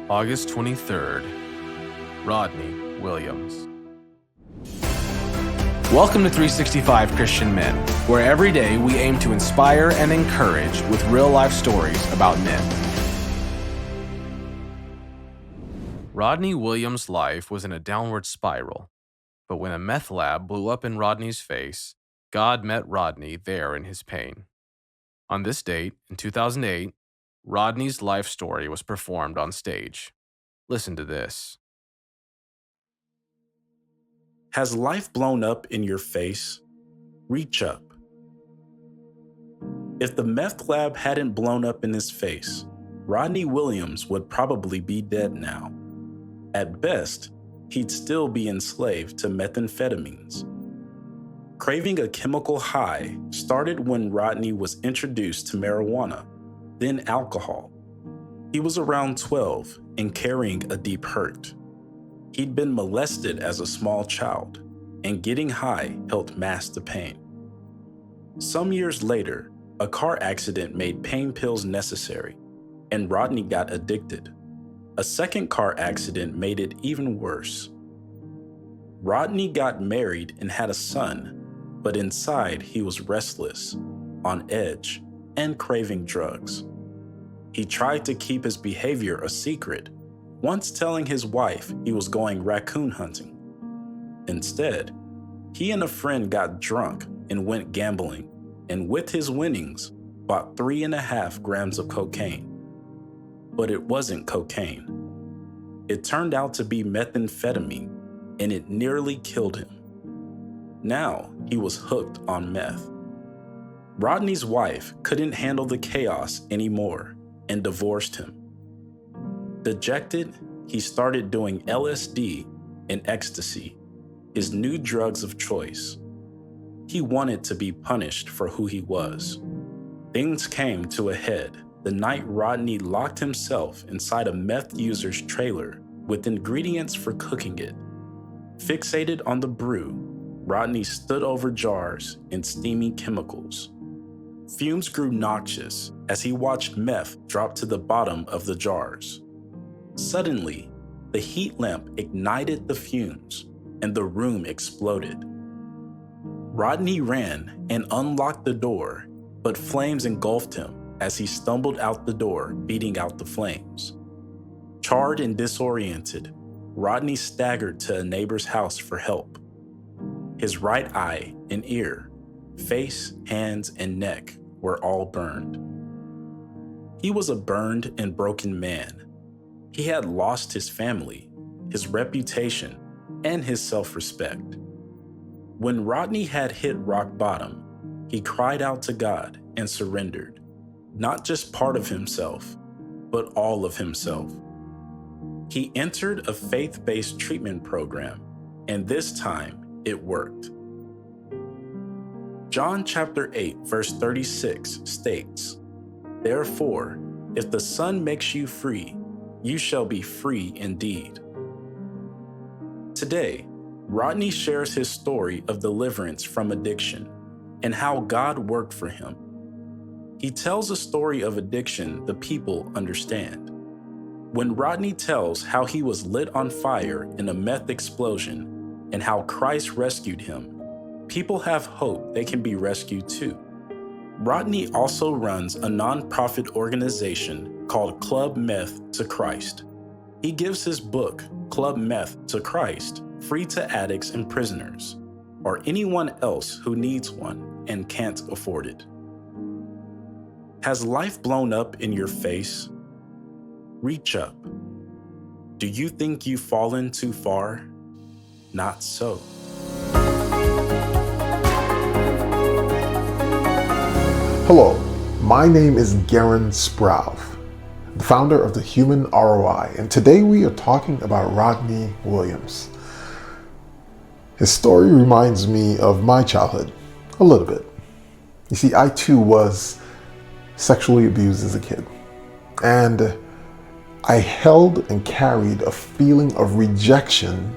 August 23rd, Rodney Williams. Welcome to 365 Christian Men, where every day we aim to inspire and encourage with real-life stories about men. Rodney Williams' life was in a downward spiral, but when a meth lab blew up in Rodney's face, God met Rodney there in his pain. On this date, in 2008, Rodney's life story was performed on stage. Listen to this. Has life blown up in your face? Reach up. If the meth lab hadn't blown up in his face, Rodney Williams would probably be dead now. At best, he'd still be enslaved to methamphetamines. Craving a chemical high started when Rodney was introduced to marijuana, then alcohol. He was around 12 and carrying a deep hurt. He'd been molested as a small child, and getting high helped mask the pain. Some years later, a car accident made pain pills necessary, and Rodney got addicted. A second car accident made it even worse. Rodney got married and had a son, but inside he was restless, on edge, and craving drugs. He tried to keep his behavior a secret, once telling his wife he was going raccoon hunting. Instead, he and a friend got drunk and went gambling, and with his winnings, bought 3.5 grams of cocaine. But it wasn't cocaine. It turned out to be methamphetamine, and it nearly killed him. Now he was hooked on meth. Rodney's wife couldn't handle the chaos anymore and divorced him. Dejected, he started doing LSD and ecstasy, his new drugs of choice. He wanted to be punished for who he was. Things came to a head the night Rodney locked himself inside a meth user's trailer with ingredients for cooking it. Fixated on the brew, Rodney stood over jars and steamy chemicals. Fumes grew noxious as he watched meth drop to the bottom of the jars. Suddenly, the heat lamp ignited the fumes, and the room exploded. Rodney ran and unlocked the door, but flames engulfed him as he stumbled out the door, beating out the flames. Charred and disoriented, Rodney staggered to a neighbor's house for help. His right eye and ear, face, hands, and neck were all burned. He was a burned and broken man. He had lost his family, his reputation, and his self-respect. When Rodney had hit rock bottom, he cried out to God and surrendered, not just part of himself, but all of himself. He entered a faith-based treatment program, and this time it worked. John chapter 8, verse 36 states, "Therefore, if the Son makes you free, you shall be free indeed." Today, Rodney shares his story of deliverance from addiction and how God worked for him. He tells a story of addiction the people understand. When Rodney tells how he was lit on fire in a meth explosion and how Christ rescued him, people have hope they can be rescued too. Rodney also runs a nonprofit organization called Club Meth to Christ. He gives his book, Club Meth to Christ, free to addicts and prisoners, or anyone else who needs one and can't afford it. Has life blown up in your face? Reach up. Do you think you've fallen too far? Not so. Hello, my name is Garen Sprauve, the founder of the Human ROI, and today we are talking about Rodney Williams. His story reminds me of my childhood, a little bit. You see, I too was sexually abused as a kid, and I held and carried a feeling of rejection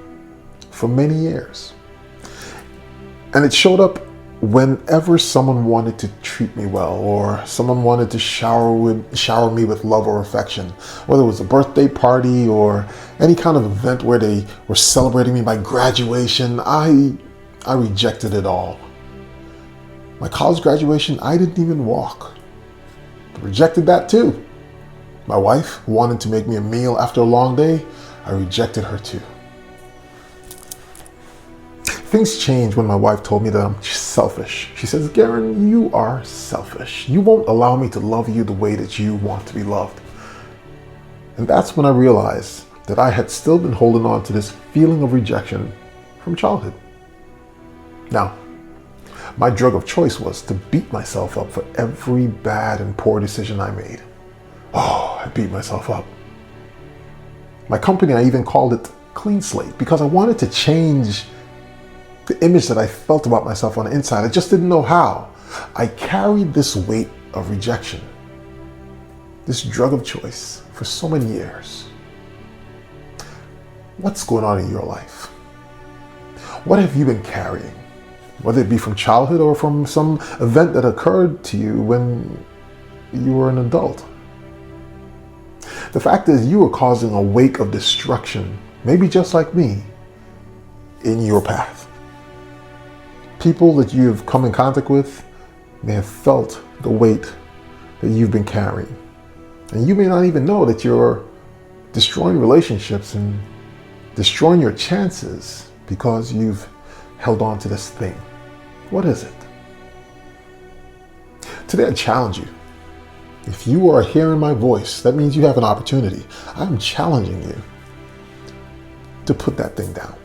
for many years. And it showed up Whenever someone wanted to treat me well, or someone wanted to shower me with love or affection, whether it was a birthday party or any kind of event where they were celebrating me, my graduation, I rejected it all. My college graduation, I didn't even walk. I rejected that too. My wife wanted to make me a meal after a long day. I rejected her too. Things changed when my wife told me that I'm selfish. She says, Garen, you are selfish. You won't allow me to love you the way that you want to be loved. And that's when I realized that I had still been holding on to this feeling of rejection from childhood. Now, my drug of choice was to beat myself up for every bad and poor decision I made. Oh, I beat myself up. My company, I even called it Clean Slate because I wanted to change the image that I felt about myself on the inside. I just didn't know how. I carried this weight of rejection, this drug of choice, for so many years. What's going on in your life? What have you been carrying? Whether it be from childhood or from some event that occurred to you when you were an adult. The fact is, you are causing a wake of destruction, maybe just like me, in your path. People that you have come in contact with may have felt the weight that you've been carrying. And you may not even know that you're destroying relationships and destroying your chances because you've held on to this thing. What is it? Today I challenge you. If you are hearing my voice, that means you have an opportunity. I'm challenging you to put that thing down.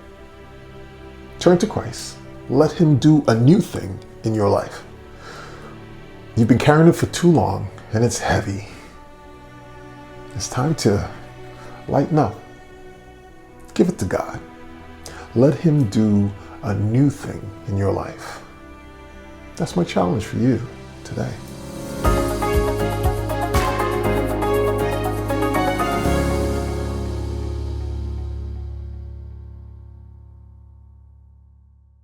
Turn to Christ. Let him do a new thing in your life. You've been carrying it for too long and it's heavy. It's time to lighten up. Give it to God. Let him do a new thing in your life. That's my challenge for you today.